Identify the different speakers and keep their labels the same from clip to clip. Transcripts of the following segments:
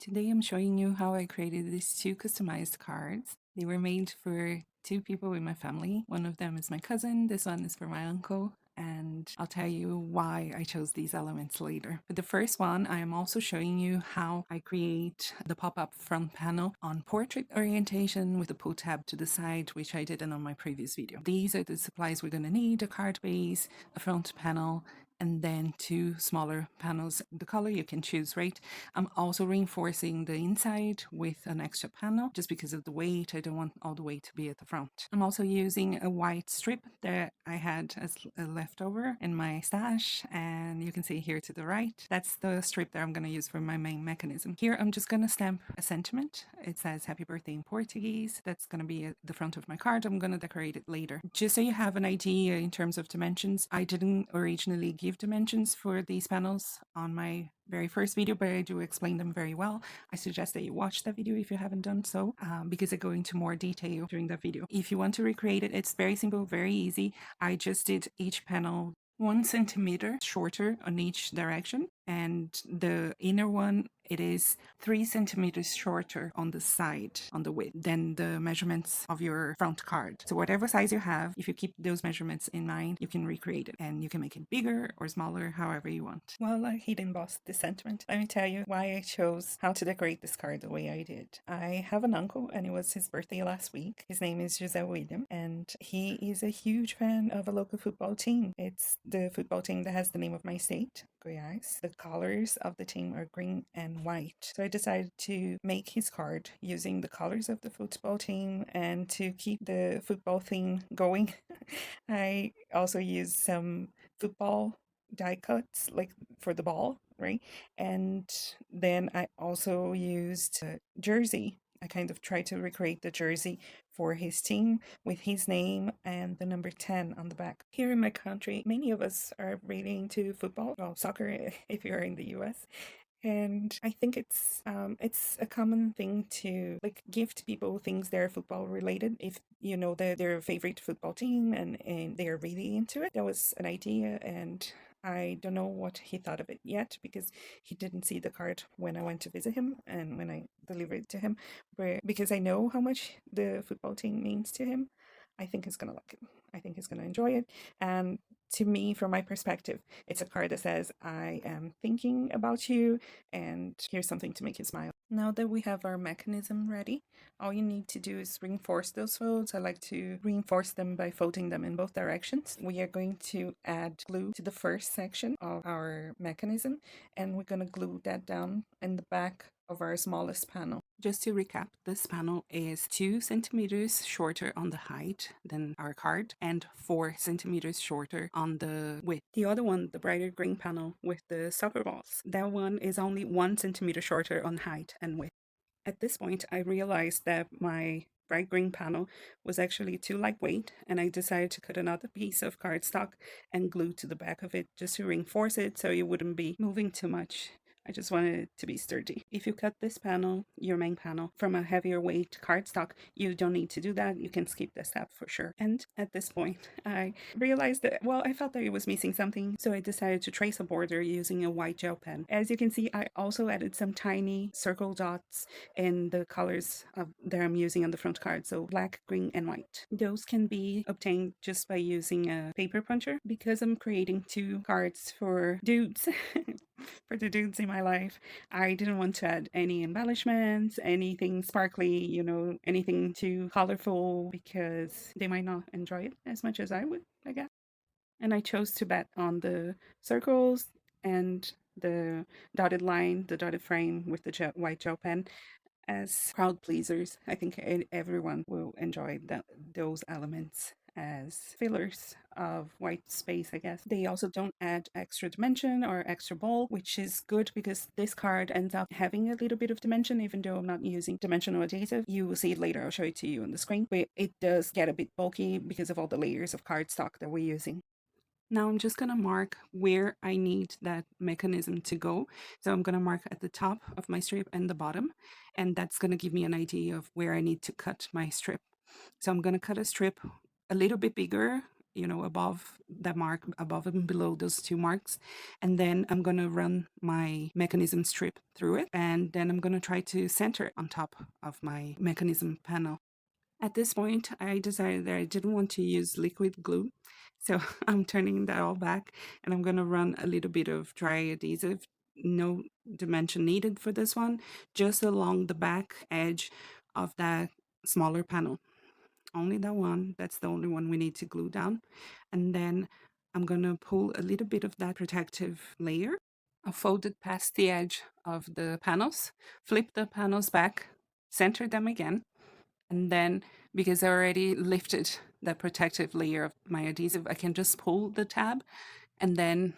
Speaker 1: Today I'm showing you how I created these two customized cards. They were made for two people in my family. One of them is my cousin, this one is for my uncle, and I'll tell you why I chose these elements later. But the first one, I am also showing you how I create the pop-up front panel on portrait orientation with a pull tab to the side, which I did in on my previous video. These are the supplies we're going to need: a card base, a front panel, and then two smaller panels. The color you can choose, right? I'm also reinforcing the inside with an extra panel just because of the weight. I don't want all the weight to be at the front. I'm also using a white strip that I had as a leftover in my stash, and you can see here to the right, that's the strip that I'm going to use for my main mechanism. Here I'm just going to stamp a sentiment. It says happy birthday in Portuguese. That's going to be at the front of my card. I'm going to decorate it later. Just so you have an idea in terms of dimensions, I didn't originally give dimensions for these panels on my very first video, but I do explain them very well. I suggest that you watch that video if you haven't done so, because I go into more detail during that video. If you want to recreate it, it's very simple, very easy. I just did each panel 1 centimeter shorter on each direction, and the inner one, it is 3 centimeters shorter on the side, on the width, than the measurements of your front card. So whatever size you have, if you keep those measurements in mind, you can recreate it, and you can make it bigger or smaller, however you want. Well, he didn't boss this sentiment. Let me tell you why I chose how to decorate this card the way I did. I have an uncle, and it was his birthday last week. His name is Jose William, and he is a huge fan of a local football team. It's the football team that has the name of my state, Goiás. The colors of the team are green and white. So I decided to make his card using the colors of the football team, and to keep the football theme going, I also used some football die cuts, like for the ball, right? And then I also used a jersey. I kind of tried to recreate the jersey for his team with his name and the number 10 on the back. Here in my country, many of us are really into football, well, soccer if you're in the US. And I think it's a common thing to like gift people things that are football related if you know their favorite football team, and they are really into it. That was an idea, and I don't know what he thought of it yet because he didn't see the card when I went to visit him and when I delivered it to him. But because I know how much the football team means to him, I think he's gonna like it. I think he's gonna enjoy it. And to me, from my perspective, it's a card that says, I am thinking about you, and here's something to make you smile. Now that we have our mechanism ready, all you need to do is reinforce those folds. I like to reinforce them by folding them in both directions. We are going to add glue to the first section of our mechanism, and we're going to glue that down in the back of our smallest panel. Just to recap, this panel is 2 centimeters shorter on the height than our card and 4 centimeters shorter on the width. The other one, the brighter green panel with the soccer balls, that one is only 1 centimeter shorter on height and width. At this point, I realized that my bright green panel was actually too lightweight, and I decided to cut another piece of cardstock and glue to the back of it just to reinforce it so it wouldn't be moving too much. I just wanted it to be sturdy. If you cut this panel, your main panel, from a heavier weight cardstock, you don't need to do that. You can skip the step for sure. And at this point, I realized that, well, I felt that it was missing something, so I decided to trace a border using a white gel pen. As you can see, I also added some tiny circle dots in the colors that I'm using on the front card, so black, green, and white. Those can be obtained just by using a paper puncher. Because I'm creating two cards for dudes, for the dudes in my life, I didn't want to add any embellishments, anything sparkly, anything too colorful, because they might not enjoy it as much as I would, I guess. And I chose to bet on the circles and the dotted line, the dotted frame with the white gel pen as crowd pleasers. I think everyone will enjoy those elements as fillers of white space, I guess. They also don't add extra dimension or extra bulk, which is good because this card ends up having a little bit of dimension, even though I'm not using dimensional adhesive. You will see it later. I'll show it to you on the screen. But it does get a bit bulky because of all the layers of cardstock that we're using. Now I'm just going to mark where I need that mechanism to go. So I'm going to mark at the top of my strip and the bottom, and that's going to give me an idea of where I need to cut my strip. So I'm going to cut a strip a little bit bigger above that mark, above and below those two marks. And then I'm going to run my mechanism strip through it. And then I'm going to try to center it on top of my mechanism panel. At this point, I decided that I didn't want to use liquid glue. So I'm turning that all back and I'm going to run a little bit of dry adhesive. No dimension needed for this one, just along the back edge of that smaller panel. Only that one. That's the only one we need to glue down. And then I'm going to pull a little bit of that protective layer. I'll fold it past the edge of the panels, flip the panels back, center them again, and then because I already lifted the protective layer of my adhesive, I can just pull the tab and then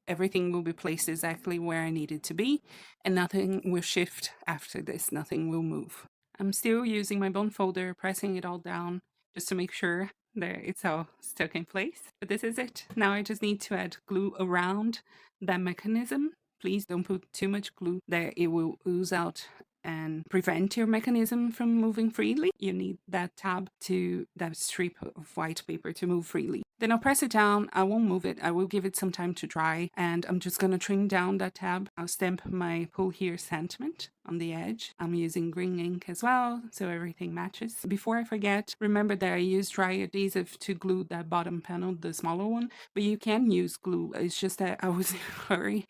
Speaker 1: everything will be placed exactly where I need it to be, and nothing will shift after this, nothing will move. I'm still using my bone folder, pressing it all down just to make sure that it's all stuck in place. But this is it. Now I just need to add glue around that mechanism. Please don't put too much glue that it will ooze out and prevent your mechanism from moving freely. You need that that strip of white paper to move freely. Then I'll press it down. I won't move it. I will give it some time to dry, and I'm just going to trim down that tab. I'll stamp my pull here sentiment on the edge. I'm using green ink as well, so everything matches. Before I forget, remember that I used dry adhesive to glue that bottom panel, the smaller one, but you can use glue. It's just that I was in a hurry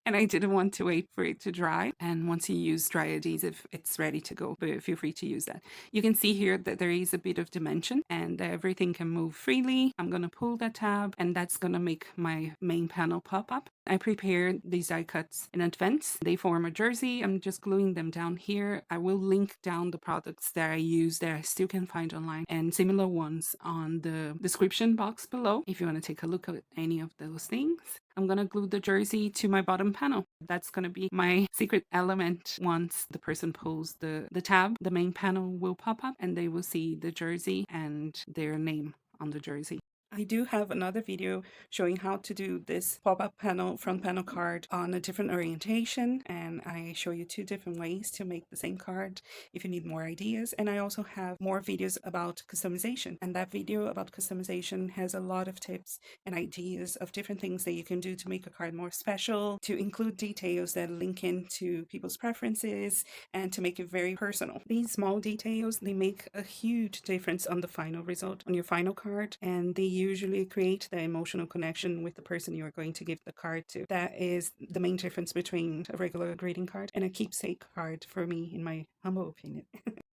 Speaker 1: and I didn't want to wait for it to dry. And once you use dry adhesive, it's ready to go, but feel free to use that. You can see here that there is a bit of dimension and everything can move freely. I'm going to pull that tab and that's going to make my main panel pop up. I prepared these die cuts in advance. They form a jersey. I'm just gluing them down here. I will link down the products that I use that I still can find online and similar ones on the description box below if you want to take a look at any of those things. I'm going to glue the jersey to my bottom panel. That's going to be my secret element. Once the person pulls the tab, the main panel will pop up and they will see the jersey and their name on the jersey. I do have another video showing how to do this pop-up panel, front panel card on a different orientation, and I show you 2 different ways to make the same card if you need more ideas. And I also have more videos about customization, and that video about customization has a lot of tips and ideas of different things that you can do to make a card more special, to include details that link into people's preferences, and to make it very personal. These small details, they make a huge difference on the final result, on your final card, and they usually create the emotional connection with the person you are going to give the card to. That is the main difference between a regular greeting card and a keepsake card for me, in my humble opinion.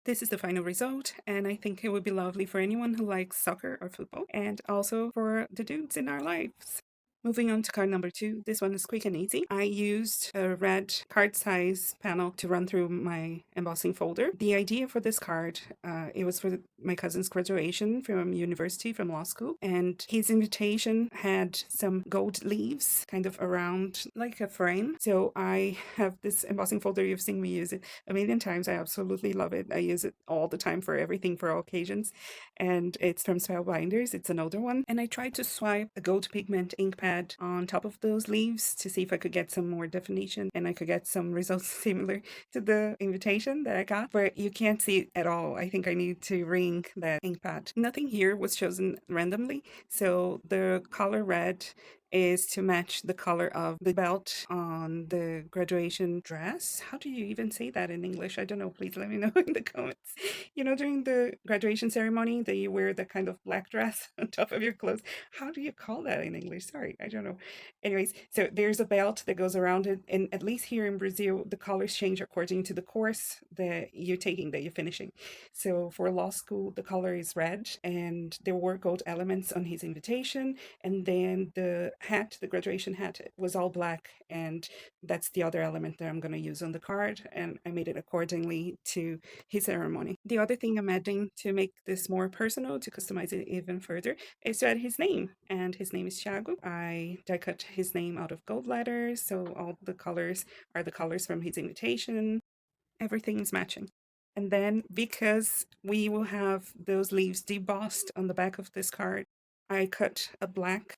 Speaker 1: This is the final result, and I think it would be lovely for anyone who likes soccer or football, and also for the dudes in our lives. Moving on to card number 2. This one is quick and easy. I used a red card size panel to run through my embossing folder. The idea for this card, it was for my cousin's graduation from university, from law school, and his invitation had some gold leaves kind of around like a frame. So I have this embossing folder. You've seen me use it a million times. I absolutely love it. I use it all the time for everything, for all occasions. And it's from Spellbinders. It's an older one. And I tried to swipe a gold pigment ink pad on top of those leaves to see if I could get some more definition and I could get some results similar to the invitation that I got, but you can't see it at all. I think I need to ring that ink pad. Nothing here was chosen randomly, so the color red is to match the color of the belt on the graduation dress. How do you even say that in English? I don't know. Please let me know in the comments. You know, during the graduation ceremony that you wear the kind of black dress on top of your clothes. How do you call that in English? Sorry, I don't know. Anyways, so there's a belt that goes around it, and at least here in Brazil, the colors change according to the course that you're taking, that you're finishing. So for law school, the color is red, and there were gold elements on his invitation, and then the hat, the graduation hat, was all black, and that's the other element that I'm going to use on the card, and I made it accordingly to his ceremony. The other thing I'm adding to make this more personal, to customize it even further, is to add his name, and his name is Thiago. I die cut his name out of gold letters, so all the colors are the colors from his invitation. Everything is matching. And then, because we will have those leaves debossed on the back of this card, I cut a black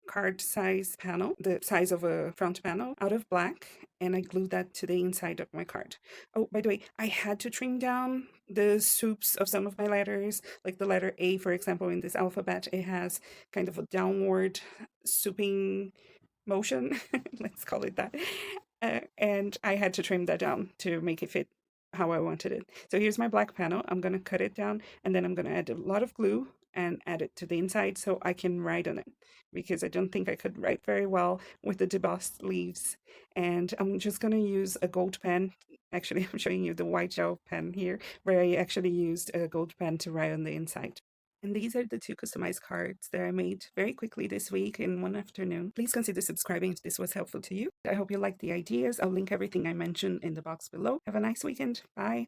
Speaker 1: card size panel, the size of a front panel, out of black, and I glued that to the inside of my card. Oh, by the way, I had to trim down the swoops of some of my letters, like the letter A, for example, in this alphabet, it has kind of a downward swooping motion, let's call it that. And I had to trim that down to make it fit how I wanted it. So here's my black panel. I'm going to cut it down, and then I'm going to add a lot of glue and add it to the inside so I can write on it, because I don't think I could write very well with the debossed leaves. And I'm just going to use a gold pen. Actually, I'm showing you the white gel pen here, where I actually used a gold pen to write on the inside. And these are the 2 customized cards that I made very quickly this week in one afternoon. Please consider subscribing if this was helpful to you. I hope you liked the ideas. I'll link everything I mentioned in the box below. Have a nice weekend. Bye.